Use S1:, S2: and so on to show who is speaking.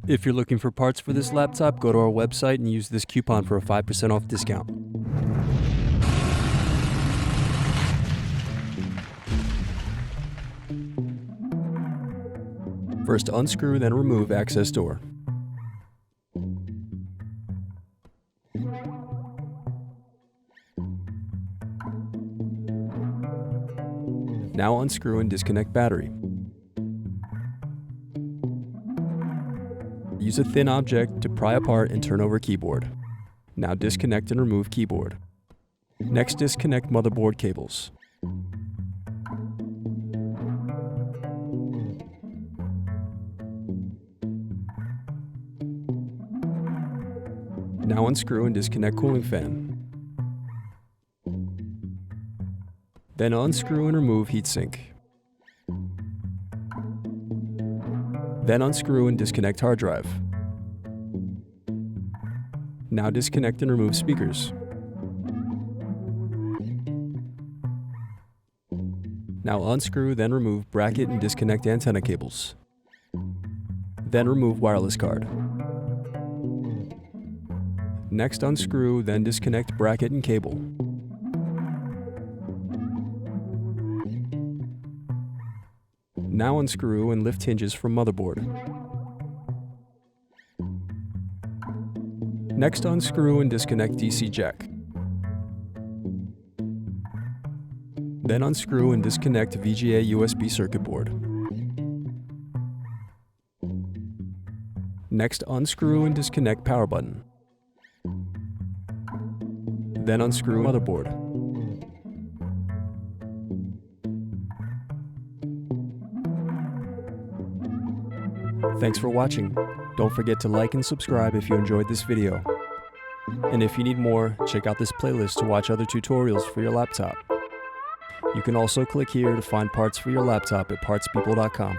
S1: If you're looking for parts for this laptop, go to our website and use this coupon for a 5% off discount. First unscrew, then remove access door. Now unscrew and disconnect battery. Use a thin object to pry apart and turn over keyboard. Now disconnect and remove keyboard. Next, disconnect motherboard cables. Now unscrew and disconnect cooling fan. Then unscrew and remove heatsink. Then unscrew and disconnect hard drive. Now disconnect and remove speakers. Now unscrew, then remove bracket and disconnect antenna cables. Then remove wireless card. Next unscrew, then disconnect bracket and cable. Now unscrew and lift hinges from motherboard. Next unscrew and disconnect DC jack. Then unscrew and disconnect VGA USB circuit board. Next unscrew and disconnect power button. Then unscrew motherboard. Thanks for watching. Don't forget to like and subscribe if you enjoyed this video. And if you need more, check out this playlist to watch other tutorials for your laptop. You can also click here to find parts for your laptop at partspeople.com.